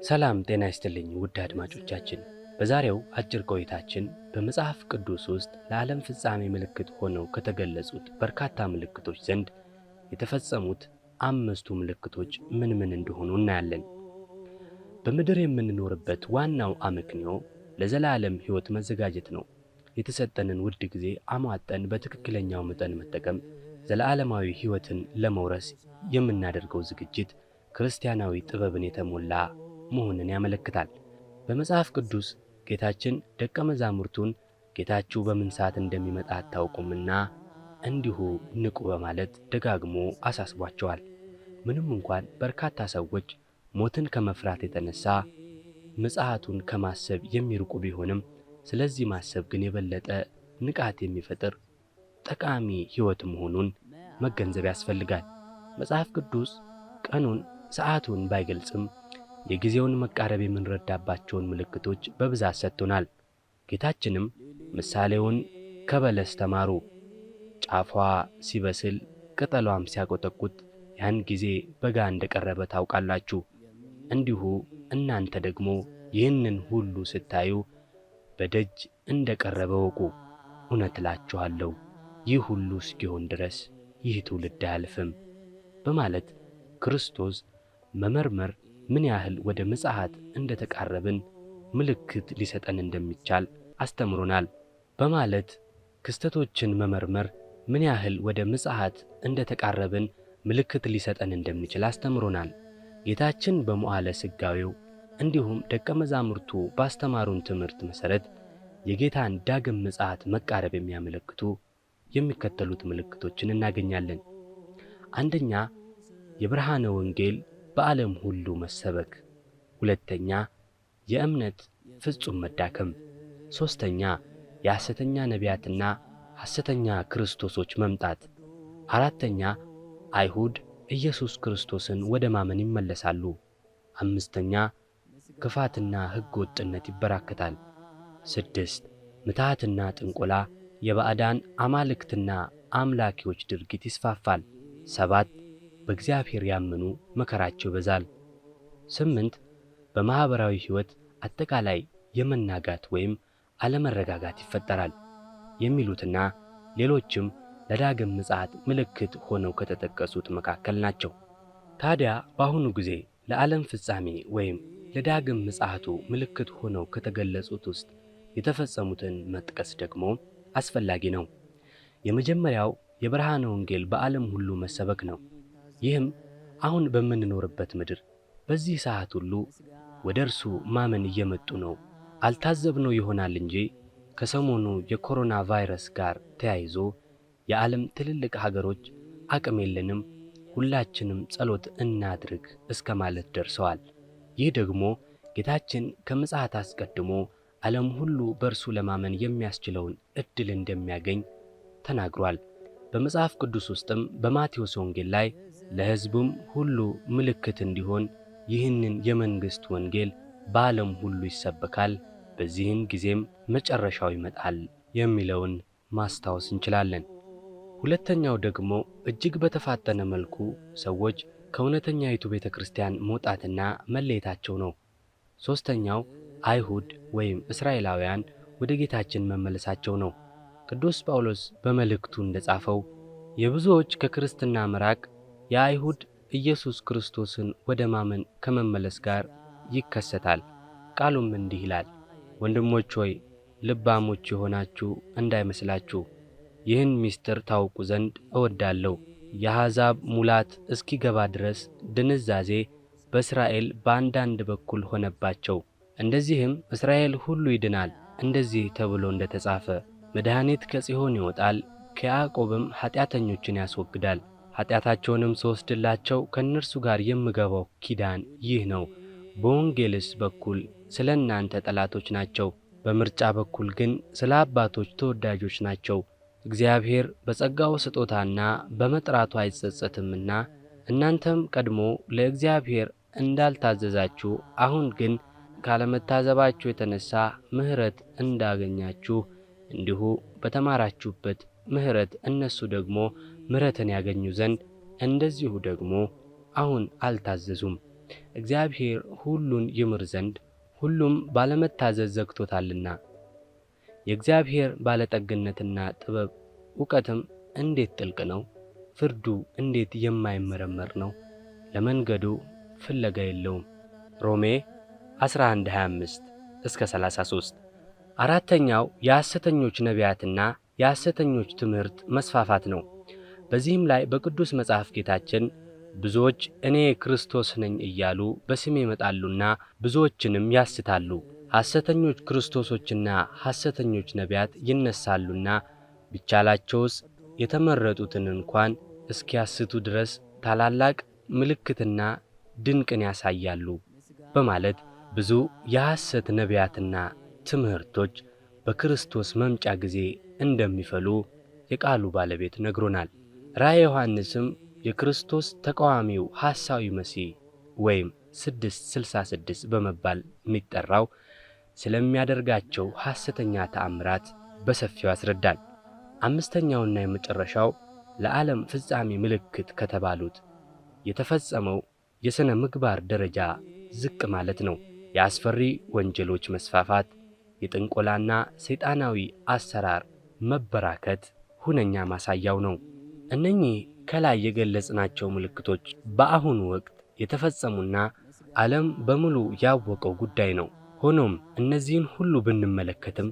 ሰላም ጤና ይስጥልኝ ውድ አድማጮቻችን። በዛሬው አጭር ቆይታችን በመጽሐፍ ቅዱስ ውስጥ ለዓለም ፍጻሜ ምልክት ሆነው ከተገለጹት በርካታ ምልክቶች ዘንድ የተፈጸሙት 5ቱ ምልክቶች ምን እንደሆኑ እናያለን። በምድር የምንኖርበት ዋናው አመክንዮ ለዘላለም ሕይወት መዘጋጀት ነው። የተሰጠንን ውድ ጊዜ አሟጠን በትክክለኛው መጠን መጠቀም ዘላለማዊ ሕይወትን ለመውረስ የምናደርገው ዝግጅት ክርስቲያናዊ ጥበብን የተሞላ መሆኑን ያመለክታል። በመጽሐፍ ቅዱስ ጌታችን ደቀ መዛሙርቱን ጌታችሁ በምን ሰዓት እንደሚመጣ አታውቁምና እንዲሁ ንቁ በማለት ደጋግሞ አሳስቧቸዋል። ምንም እንኳን በርካታ ሰዎች ሞትን ከመፍራት የተነሳ ምጽአቱን ከማሰብ የሚርቁ ቢሆንም ስለዚህ ማሰብ ግን የበለጠ ንቃት የሚፈጥር ጠቃሚ ሕይወት መሆኑን መገንዘብ ያስፈልጋል። መጽሐፍ ቅዱስ ቀኑን ሰዓቱን ባይገልጽም የጊዜውን መቃረብ የምንረዳባቸውን ምልክቶች በብዛት ሰጥቶናል። ጌታችንም ምሳሌውን ከበለስ ተማሩ፣ ጫፏ ሲበስል ቅጠሏም ሲያቆጠቁጥ ያን ጊዜ በጋ እንደቀረበ ታውቃላችሁ። እንዲሁ እናንተ ደግሞ ይህንን ሁሉ ስታዩ በደጅ እንደቀረበ ወቁ። እውነት እላችኋለሁ ይህ ሁሉ እስኪሆን ድረስ ይህ ትውልድ አያልፍም በማለት ክርስቶስ መመርመር ምን ያህል ወደ ምጽአት እንደተቃረብን ምልክት ሊሰጠን እንደሚቻል አስተምሮናል። በማለት ክስተቶችን መመርመር ምን ያህል ወደ ምጽአት እንደተቃረብን ምልክት ሊሰጠን እንደሚችል አስተምሮናል። ጌታችን በመዋዕለ ሥጋዌው እንዲሁም ደቀ መዛሙርቱ ባስተማሩን ትምህርት መሠረት የጌታን ዳግም ምጽአት መቃረብ የሚያመለክቱ የሚከተሉት ምልክቶችን እናገኛለን። አንደኛ፣ የብርሃነ ወንጌል በዓለም ሁሉ መሰበክ። ሁለተኛ፣ የእምነት ፍጹም መዳከም። ሦስተኛ፣ የሐሰተኛ ነቢያትና ሐሰተኛ ክርስቶሶች መምጣት። አራተኛ፣ አይሁድ ኢየሱስ ክርስቶስን ወደ ማመን ይመለሳሉ። አምስተኛ፣ ክፋትና ሕገ ወጥነት ይበራከታል። 6 ምትሃትና ጥንቆላ፣ የባዕዳን አማልክትና አምላኪዎች ድርጊት ይስፋፋል። 7 በእግዚአብሔር ያመኑ መከራቸው ይበዛል። 8 በማኅበራዊ ሕይወት አጠቃላይ የመናጋት ወይም አለመረጋጋት ይፈጠራል የሚሉትና ሌሎችም ለዳግም ምጽአት ምልክት ሆነው ከተጠቀሱት መካከል ናቸው። ታዲያ በአሁኑ ጊዜ ለዓለም ፍጻሜ ወይም ለዳግም ምጽአቱ ምልክት ሆነው ከተገለጹት ውስጥ የተፈጸሙትን መጥቀስ ደግሞ አስፈላጊ ነው። የመጀመሪያው የብርሃነ ወንጌል በዓለም ሁሉ መሰበክ ነው። ይህም አሁን በምንኖርበት ምድር በዚህ ሰዓት ሁሉ ወደ እርሱ ማመን እየመጡ ነው። አልታዘብነው ይሆናል እንጂ ከሰሞኑ የኮሮና ቫይረስ ጋር ተያይዞ የዓለም ትልልቅ ሀገሮች አቅም የለንም፣ ሁላችንም ጸሎት እናድርግ እስከ ማለት ደርሰዋል። ይህ ደግሞ ጌታችን ከምጽአት አስቀድሞ ዓለም ሁሉ በእርሱ ለማመን የሚያስችለውን ዕድል እንደሚያገኝ ተናግሯል። በመጽሐፍ ቅዱስ ውስጥም በማቴዎስ ወንጌል ላይ ለሕዝቡም ሁሉ ምልክት እንዲሆን ይህንን የመንግሥት ወንጌል በዓለም ሁሉ ይሰበካል፣ በዚህን ጊዜም መጨረሻው ይመጣል የሚለውን ማስታወስ እንችላለን። ሁለተኛው ደግሞ እጅግ በተፋጠነ መልኩ ሰዎች ከእውነተኛይቱ ቤተ ክርስቲያን መውጣትና መለየታቸው ነው። ሦስተኛው አይሁድ ወይም እስራኤላውያን ወደ ጌታችን መመለሳቸው ነው። ቅዱስ ጳውሎስ በመልእክቱ እንደጻፈው የብዙዎች ከክርስትና መራቅ የአይሁድ ኢየሱስ ክርስቶስን ወደ ማመን ከመመለስ ጋር ይከሰታል። ቃሉም እንዲህ ይላል፣ ወንድሞች ሆይ ልባሞች የሆናችሁ እንዳይመስላችሁ ይህን ምስጢር ታውቁ ዘንድ እወዳለሁ። የአሕዛብ ሙላት እስኪገባ ድረስ ድንዛዜ በእስራኤል በአንዳንድ በኩል ሆነባቸው። እንደዚህም እስራኤል ሁሉ ይድናል። እንደዚህ ተብሎ እንደ ተጻፈ መድኃኒት ከጽዮን ይወጣል፣ ከያዕቆብም ኃጢአተኞችን ያስወግዳል። ኃጢአታቸውንም ስወስድላቸው ከእነርሱ ጋር የምገባው ኪዳን ይህ ነው። በወንጌልስ በኩል ስለ እናንተ ጠላቶች ናቸው፣ በምርጫ በኩል ግን ስለ አባቶች ተወዳጆች ናቸው። እግዚአብሔር በጸጋው ስጦታና በመጥራቱ አይጸጸትምና እናንተም ቀድሞ ለእግዚአብሔር እንዳልታዘዛችሁ አሁን ግን ካለመታዘባችሁ የተነሣ ምሕረት እንዳገኛችሁ እንዲሁ በተማራችሁበት ምሕረት እነሱ ደግሞ ምሕረትን ያገኙ ዘንድ እንደዚሁ ደግሞ አሁን አልታዘዙም። እግዚአብሔር ሁሉን ይምር ዘንድ ሁሉም ባለመታዘዝ ዘግቶታልና። የእግዚአብሔር ባለጠግነትና ጥበብ ዕውቀትም እንዴት ጥልቅ ነው! ፍርዱ እንዴት የማይመረመር ነው! ለመንገዱ ፍለጋ የለውም። ሮሜ 11:25-33። አራተኛው የሐሰተኞች ነቢያትና የሐሰተኞች ትምህርት መስፋፋት ነው። በዚህም ላይ በቅዱስ መጽሐፍ ጌታችን ብዙዎች እኔ ክርስቶስ ነኝ እያሉ በስሜ ይመጣሉና ብዙዎችንም ያስታሉ፣ ሐሰተኞች ክርስቶሶችና ሐሰተኞች ነቢያት ይነሳሉና ቢቻላቸውስ የተመረጡትን እንኳን እስኪያስቱ ድረስ ታላላቅ ምልክትና ድንቅን ያሳያሉ በማለት ብዙ የሐሰት ነቢያትና ትምህርቶች በክርስቶስ መምጫ ጊዜ እንደሚፈሉ የቃሉ ባለቤት ነግሮናል። ራእየ ዮሐንስም የክርስቶስ ተቃዋሚው ሐሳዊ መሲህ ወይም 666 በመባል የሚጠራው ስለሚያደርጋቸው ሐሰተኛ ተአምራት በሰፊው ያስረዳል። አምስተኛውና የመጨረሻው ለዓለም ፍጻሜ ምልክት ከተባሉት የተፈጸመው የሥነ ምግባር ደረጃ ዝቅ ማለት ነው። የአስፈሪ ወንጀሎች መስፋፋት፣ የጥንቆላና ሰይጣናዊ አሰራር መበራከት ሁነኛ ማሳያው ነው። እነኚህ ከላይ የገለጽናቸው ምልክቶች በአሁኑ ወቅት የተፈጸሙና ዓለም በሙሉ ያወቀው ጉዳይ ነው። ሆኖም እነዚህን ሁሉ ብንመለከትም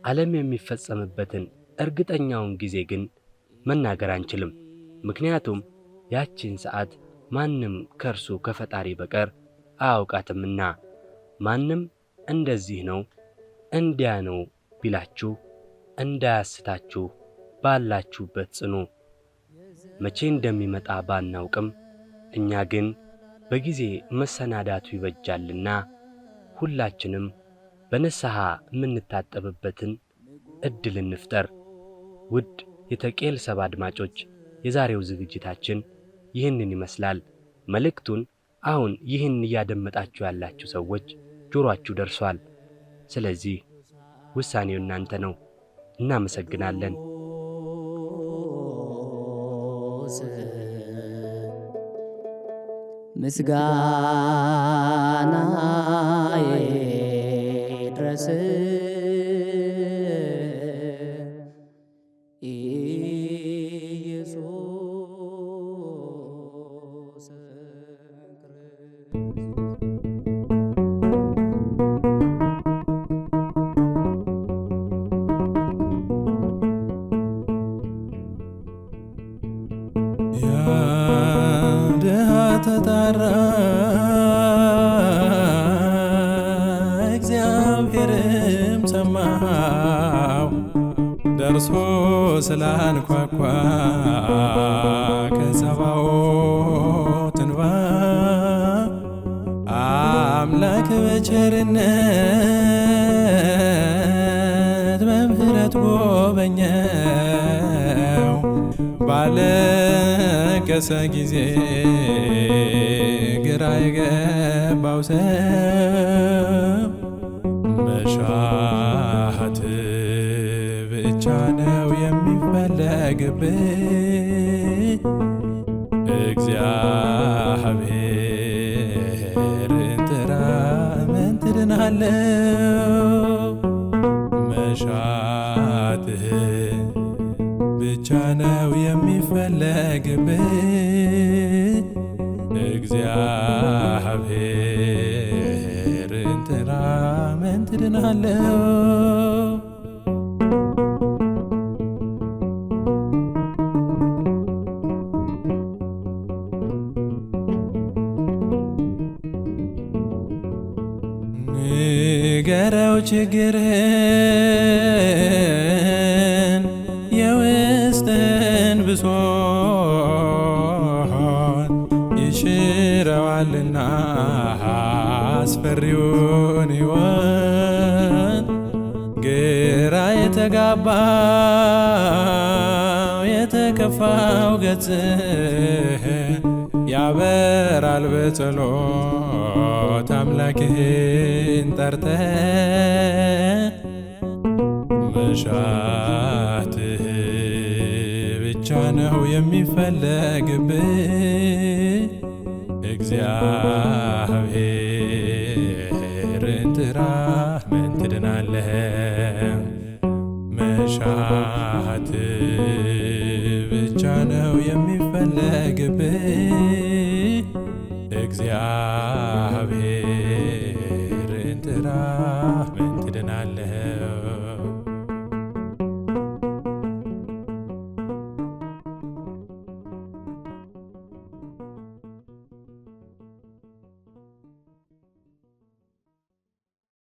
ዓለም የሚፈጸምበትን እርግጠኛውን ጊዜ ግን መናገር አንችልም። ምክንያቱም ያቺን ሰዓት ማንም ከእርሱ ከፈጣሪ በቀር አያውቃትምና። ማንም እንደዚህ ነው እንዲያ ነው ቢላችሁ እንዳያስታችሁ ባላችሁበት ጽኑ። መቼ እንደሚመጣ ባናውቅም እኛ ግን በጊዜ መሰናዳቱ ይበጃልና ሁላችንም በንስሐ የምንታጠብበትን ዕድል እንፍጠር። ውድ የተቄል ሰብ አድማጮች፣ የዛሬው ዝግጅታችን ይህንን ይመስላል። መልእክቱን አሁን ይህን እያደመጣችሁ ያላችሁ ሰዎች ጆሮአችሁ ደርሷል። ስለዚህ ውሳኔው እናንተ ነው። እናመሰግናለን። ምስጋና ይድረስ ተጣራ እግዚአብሔርም ሰማው ደርሶ ስላንኳኳ ከጸባዖት እንባ አምላክ በቸርነት በምሕረት ጎበኘው። ባለቀሰ ጊዜ ግራ የገባው ሰው መሻት ብቻ ነው የሚፈለግብህ። እግዚአብሔርን ጥራ ምን ትድናለህ? መሻትህ ብቻ ነው የሚፈለግብህ። እግዚአብሔርን ጥራ ምን ትድናለህ? ንገረው ችግርህን የውስጥህን ብሶት ይሽረዋልና አስፈሪውን ሕይወት። ግራ የተጋባው የተከፋው ገጽህ ያበራል በጸሎት አምላክህን ጠርተህ። መሻትህ ብቻ ነው የሚፈለግብህ። እግዚአብሔርን ጥራ ምን ትድናለህ? መሻት ብቻ ነው የሚፈለግብህ እግዚአብሔር